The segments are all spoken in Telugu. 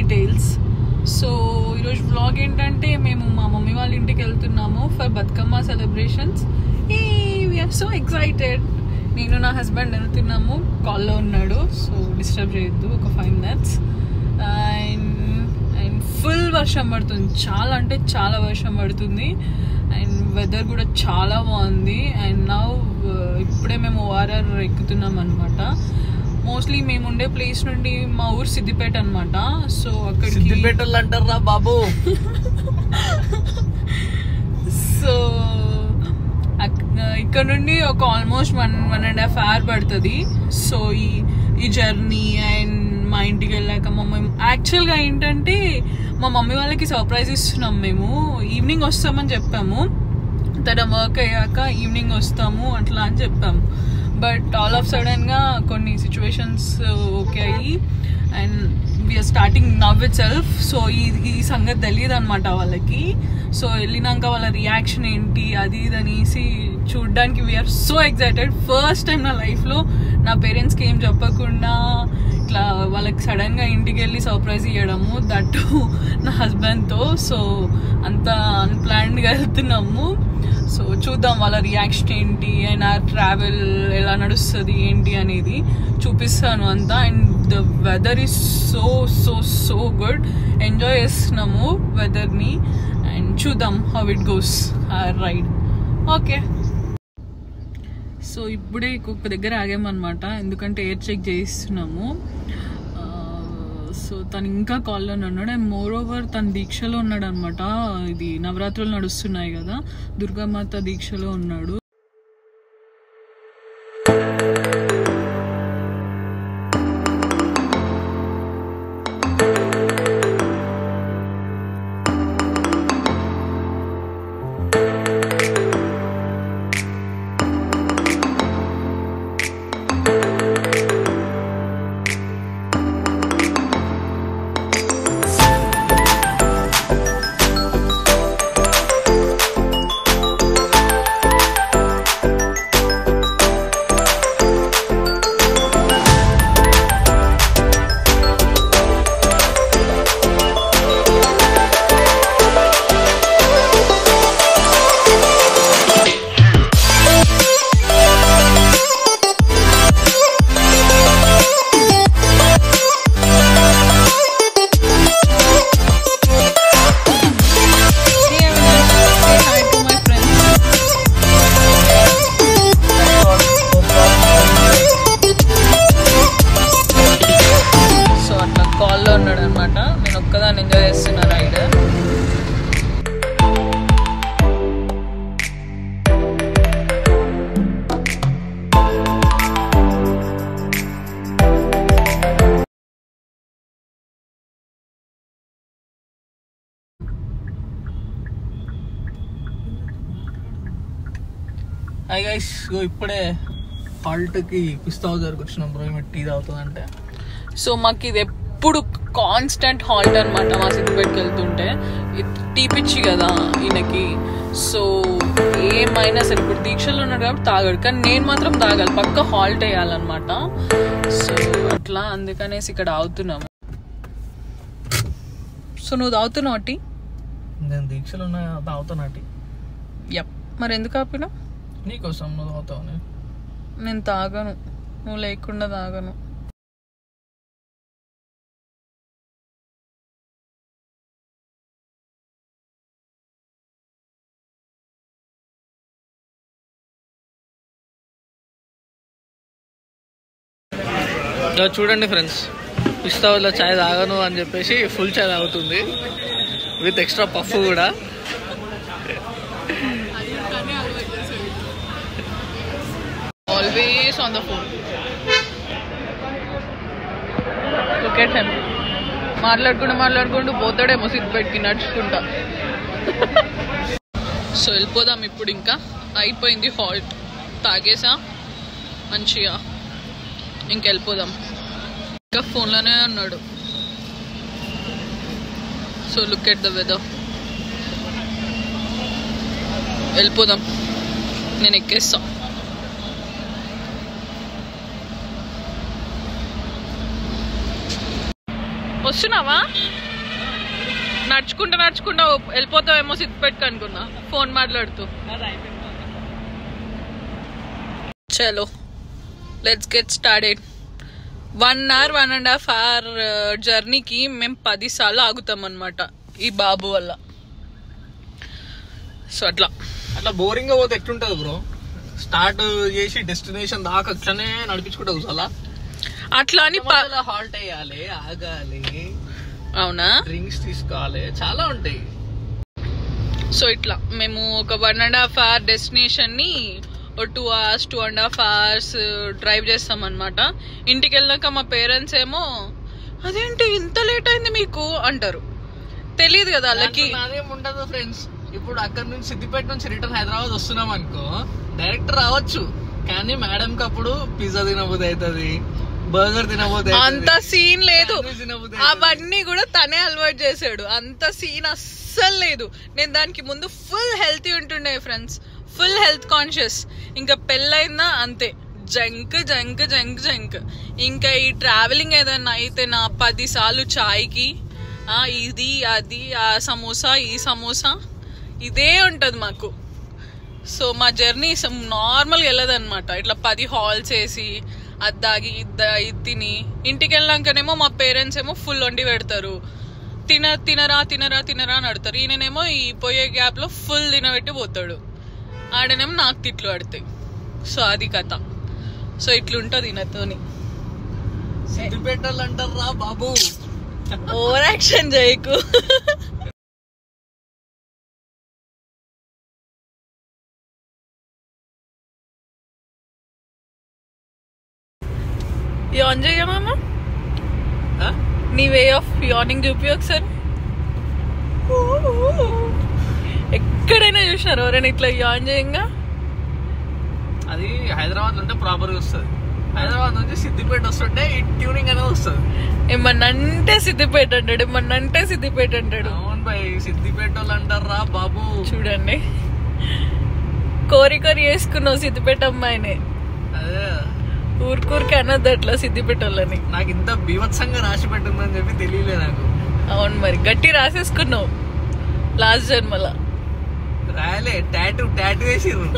డీటెయిల్స్. సో ఈరోజు వ్లాగ్ ఏంటంటే మేము మా మమ్మీ వాళ్ళ ఇంటికి వెళ్తున్నాము for Bathukamma celebrations. We are so excited. నేను నా హస్బెండ్ వెళ్తున్నాము. కాల్లో ఉన్నాడు, సో డిస్టర్బ్ చేయొద్దు ఒక 5 minutes. అండ్ ఫుల్ వర్షం పడుతుంది, చాలా అంటే చాలా వర్షం పడుతుంది. అండ్ వెదర్ కూడా చాలా బాగుంది. అండ్ నౌ ఇప్పుడే మేము ORR ఎక్కుతున్నాం అనమాట. మోస్ట్లీ మేము ఉండే ప్లేస్ నుండి మా ఊరు సిద్దిపేట అనమాట. సో అక్కడ సిద్దిపేటలు అంటారా బాబు. సో ఇక్కడ నుండి ఒక ఆల్మోస్ట్ 1.5 hour పడుతుంది. సో ఈ జర్నీ అండ్ మా ఇంటికి వెళ్ళాక యాక్చువల్గా ఏంటంటే మా మమ్మీ వాళ్ళకి సర్ప్రైజ్ ఇస్తున్నాం. మేము ఈవినింగ్ వస్తామని చెప్పాము, తన వర్క్ అయ్యాక ఈవినింగ్ వస్తాము అట్లా అని చెప్పాము. బట్ ఆల్ ఆఫ్ సడన్గా కొన్ని సిచ్యువేషన్స్ ఓకే అయ్యి and we are starting now itself. So ఈ సంగతి తెలియదు అనమాట వాళ్ళకి. సో వెళ్ళినాక వాళ్ళ రియాక్షన్ ఏంటి అది ఇది అనేసి చూడ్డానికి we are so excited. First time నా లైఫ్లో నా పేరెంట్స్కి ఏం చెప్పకుండా ఇట్లా వాళ్ళకి సడన్గా ఇంటికి వెళ్ళి సర్ప్రైజ్ ఇవ్వడము, దట్ నా హస్బెండ్తో. సో అంత అన్ప్లాన్డ్గా వెళ్తున్నాము. సో చూద్దాం వాళ్ళ రియాక్షన్ ఏంటి అండ్ ఆ ట్రావెల్ ఎలా నడుస్తుంది ఏంటి అనేది చూపిస్తాను అంతా. And the weather is so so so good. Enjoy చేస్తున్నాము వెదర్ని అండ్ చూద్దాం how it goes our ride. Okay, so ఇప్పుడే ఇంకొక దగ్గర ఆగామన్నమాట, ఎందుకంటే ఎయిర్ చెక్ చేయిస్తున్నాము. సో తను ఇంకా కాల్లోనే ఉన్నాడు. అండ్ మోర్ ఓవర్ తను దీక్షలో ఉన్నాడు అనమాట. ఇది నవరాత్రులు నడుస్తున్నాయి కదా, దుర్గామాత దీక్షలో ఉన్నాడు. నేను ఒక్కదాన్ని ఎంజాయ్ చేస్తున్నా రైడ్. హాయ్ గైస్, ఇప్పుడే హాల్ట్కి పిస్తా హౌస్ దగ్గరకు వచ్చినాం బ్రో. టీ తాగుతుందంటే సో మాకు ఇది ఎప్పుడు కాన్స్టెంట్ హాల్ట్ అనమాట. మా సిద్దిపేటకి వెళ్తుంటే టీ పిచ్చి కదా ఈయనకి. సో ఏమైనా సరే ఇప్పుడు దీక్షలో ఉన్నాడు కాబట్టి తాగాడు, కానీ నేను మాత్రం తాగాలి, పక్క హాల్ట్ వేయాలన్నమాట. సో అట్లా అందుకనేసి ఇక్కడ ఆగుతున్నాము. సో నువ్వు తాగుతున్నావు టీ? నేను దీక్షలో ఉన్నా, తాగుతున్నా టీ. యప్, మరి ఎందుకు ఆపినా? నీకోసం. నువ్వు తాగుతావు. నేను తాగను, నువ్వు లేకుండా తాగను. చూడండి ఫ్రెండ్స్, పిస్తా హౌస్లో చాయ్ తాగను అని చెప్పేసి ఫుల్ చాయ్ తాగుతుంది విత్ ఎక్స్ట్రా పఫ్ కూడా. Always on the phone. Look at him. మాట్లాడుకుంటూ పోతాడేమో సిద్దిపేటకి నడుచుకుంటా. సో వెళ్ళిపోదాం ఇప్పుడు. ఇంకా అయిపోయింది హాల్ట్, తాగేసా మంచిగా, ఇంకెళ్ళిపోదాం. ఇంకా ఫోన్లోనే ఉన్నాడు. So look at the weather. వెళ్ళిపోదాం, నేను ఎక్కేస్తా. వస్తున్నావా? నడుచుకుంటా వెళ్ళిపోతావేమో సిద్దిపేటకి అనుకున్నా ఫోన్ మాట్లాడుతూ. చలో let's get started. 1 hour 1.5 hour జర్నీకి మేము 10 సార్లు ఆగుతాం అనమాట ఈ బాబు వల్ల. సో అట్లా బోరింగ్ గా పోతే ఎట్లుంటది బ్రో? స్టార్ట్ చేసి డెస్టినేషన్ దాకా అట్లనే నడిపించుకుంటా కూర్చోాలా? అట్లా అని హాల్ట్ అయ్యాలి, ఆగాలి, అవునా, డ్రింక్స్ తీసుకోవాలి, చాలా ఉంటాయి. సో ఇట్లా మేము ఒక 1.5 hour డెస్టినేషన్ ని 2 hours 2.5 hours డ్రైవ్ చేస్తాం అనమాట. ఇంటికి వెళ్ళాక మా పేరెంట్స్ ఏమో అదేంటి ఇంత లేట్ అయింది మీకు అంటారు. తెలియదు కదా వాళ్ళకి. అదేం ఉండదు ఫ్రెండ్స్. ఇప్పుడు అక్కడ నుంచి సిద్దిపేట నుంచి రిటర్న్ హైదరాబాద్ వస్తున్నాం అనుకో, డైరెక్ట్ రావచ్చు. కానీ మేడం కి అప్పుడు పిజ్జా తినబోదు అవుతుంది, బర్గర్ తినబోదు, అంత సీన్ లేదు. అవన్నీ కూడా తనే అలవాటు చేసాడు. అంత సీన్ అస్సలు లేదు. నేను దానికి ముందు ఫుల్ హెల్తీ ఉంటుండే ఫ్రెండ్స్, ఫుల్ హెల్త్ కాన్షియస్. ఇంకా పెళ్ళైందా అంతే, జంక్ జంక్ జంక్ జంక్. ఇంకా ఈ ట్రావెలింగ్ ఏదన్నా అయితే నా 10 సార్లు చాయ్కి ఇది అది, ఆ సమోసా ఈ సమోసా, ఇదే ఉంటది మాకు. సో మా జర్నీ నార్మల్గా వెళ్ళదన్నమాట. ఇట్లా 10 హాల్స్ వేసి అద్దాగి ఇది తిని ఇంటికి వెళ్ళాకనేమో మా పేరెంట్స్ ఏమో ఫుల్ వండి పెడతారు. తినరా తినరా తినరా అని అడతారు. ఈయననేమో ఈ పోయే గ్యాప్ లో ఫుల్ తినబెట్టి పోతాడు. ఆడనేమో నాకు తిట్లు పడతాయి. సో అది కథ. సో ఇట్లుంటది ఈయనతోని. సిద్దిపేటలు అంటారా బాబు, ఓవర్ యాక్షన్ చేయకు. యాన్ చేయమా, నీ వే ఆఫ్ యానింగ్ చూపి ఒకసారి. ఎక్కడైనా చూసినారు ఎవరైనా ఇట్లా యాన్ చేయంగా? అది హైదరాబాద్ అంటే ప్రాపర్ గా వస్తుంది. హైదరాబాద్ నుంచి సిద్దిపేట వస్తుంటే ఈ ట్యూనింగ్ అనేది వస్తుంది. ఏమన్నంటే సిద్దిపేట అంటాడు, ఏమన్నంటే సిద్దిపేట అంటాడు. అవును బై, సిద్దిపేట వాళ్ళు అంటారా బాబు. చూడండి, కోరి వేసుకున్నావు సిద్దిపేట అమ్మాయిని. అదే ఊరికూరికి అనద్దు అట్లా సిద్దిపేట వాళ్ళని. నాకు ఇంత బీభత్సంగా రాసి పెట్టిందని చెప్పి తెలియలే నాకు. అవును మరి, గట్టి రాసేసుకున్నావు లాస్ట్ జన్మల. రాయలే, టాటూ వేసిర్రు.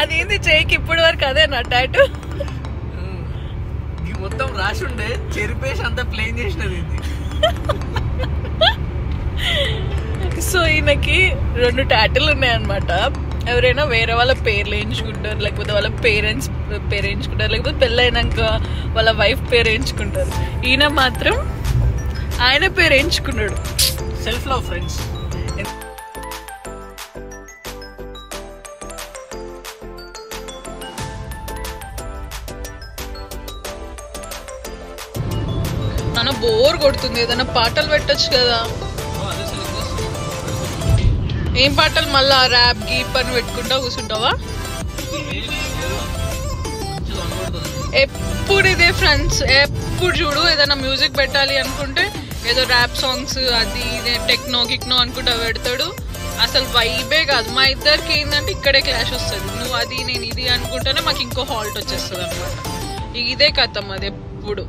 అదేంది చేయికి ఇప్పటి వరకు అదే నా టాటూ. మొత్తం రాసి ఉండే చెరిపేసి అంతా ప్లేన్ చేసినది. సో ఈయనకి 2 టాటూలు ఉన్నాయన్నమాట. ఎవరైనా వేరే వాళ్ళ పేర్లు వేయించుకుంటారు, లేకపోతే వాళ్ళ పేరెంట్స్ పేరు వేయించుకుంటారు, లేకపోతే పెళ్ళైనాక వాళ్ళ వైఫ్ పేరు వేయించుకుంటారు. ఈయన మాత్రం ఆయన పేరు వేయించుకున్నాడు. Self love friends. నన్ను బోర్ కొడుతుంది, ఏదైనా పాటలు పెట్టచ్చు కదా. ఏం పాటలు? మళ్ళా ర్యాప్ గీప్ అని పెట్టుకుంటా కూర్చుంటావా? ఎప్పుడు ఇదే ఫ్రెండ్స్, ఎప్పుడు చూడు ఏదైనా మ్యూజిక్ పెట్టాలి అనుకుంటే ఏదో ర్యాప్ సాంగ్స్ అది ఇదే టెక్నో కిక్నో అనుకుంటా పెడతాడు. అసలు వైబే కాదు. మా ఇద్దరికి ఏంటంటే ఇక్కడే క్లాష్ వస్తుంది. నువ్వు అది నేను ఇది అనుకుంటేనే మాకు ఇంకో హాల్ట్ వచ్చేస్తుంది అనమాట. ఇదే కథం అది ఎప్పుడు.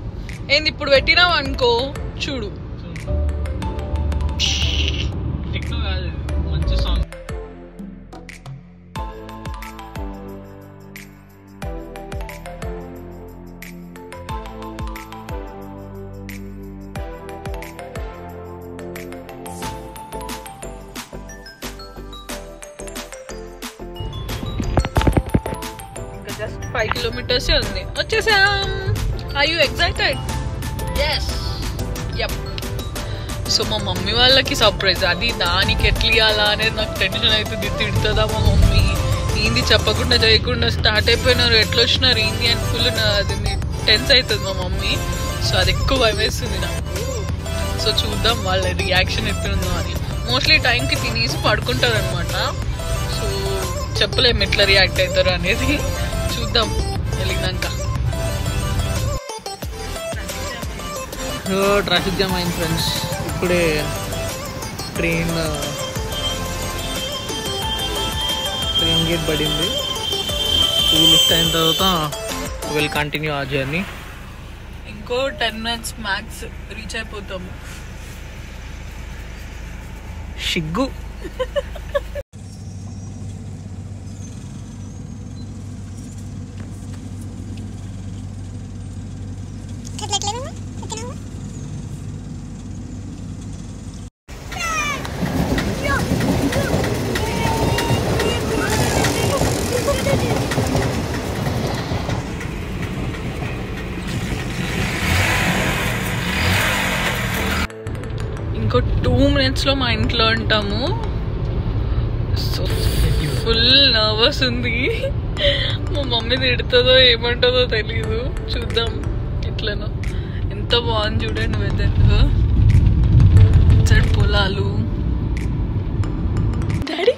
ఏంది ఇప్పుడు పెట్టినావు అనుకో చూడు, టెక్నో కాదు, మంచి సాంగ్. ఇంకా జస్ట్ 5 kilometers ఉంది, వచ్చేసాం. Are you excited? yes yep. So మా మమ్మీ వాళ్ళకి సర్ప్రైజ్. అది దానికి ఎట్లా ఇవ్వాలా అనేది నాకు టెన్షన్ అవుతుంది. తిడుతుందా మా మమ్మీ, ఏంది చెప్పకుండా చేయకుండా స్టార్ట్ అయిపోయినారు, ఎట్లా వచ్చినారు ఏంది అని ఫుల్ అది టెన్స్ అవుతుంది మా మమ్మీ. సో అది ఎక్కువ భయం వేస్తుంది నాకు. సో చూద్దాం వాళ్ళ రియాక్షన్ ఎట్లుందో అని. మోస్ట్లీ టైంకి తినేసి పడుకుంటారు అనమాట. సో చెప్పలేము ఎట్లా రియాక్ట్ అవుతారు అనేది. చూద్దాం వెళ్ళినాక. ట్రాఫిక్ జామ్ అయింది ఫ్రెండ్స్. ఇప్పుడే ట్రైన్ గేట్ పడింది. ఇది లిఫ్ట్ అయిన తర్వాత విల్ కంటిన్యూ ఆ జర్నీ. ఇంకో 10 minutes మ్యాక్స్ రీచ్ అయిపోతాము. సిగ్గు. ఇంకో 2 minutesలో మా ఇంట్లో ఉంటాము. సో ఫుల్ నర్వస్ ఉంది. మా మమ్మీ తిడుతుందో ఏమంటుందో తెలీదు. చూద్దాం ఎట్లనో. ఎంత బాగుంది చూడండి వెదర్. చెడు పొలాలు. డాడీ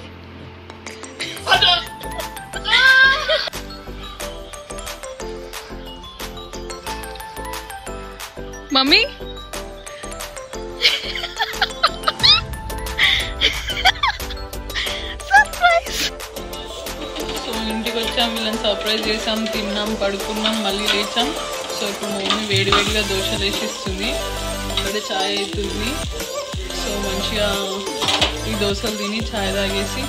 మమ్మీ ఇంటికి వచ్చాం, వీళ్ళని సర్ప్రైజ్ చేసాం, తిన్నాం, పడుకున్నాం, మళ్ళీ లేచాం. సో ఇప్పుడు మమ్మీ వేడివేడిగా దోశలు వేసిస్తుంది, అక్కడే ఛాయ్ అవుతుంది. సో మంచిగా ఈ దోశలు తిని ఛాయ్ తాగేసి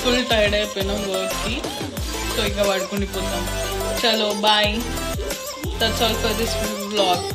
ఫుల్ టైర్డ్ అయిపోయినాం వర్క్కి. సో ఇంకా పడుకుండిపోతాం. చలో bye. That's all for this vlog.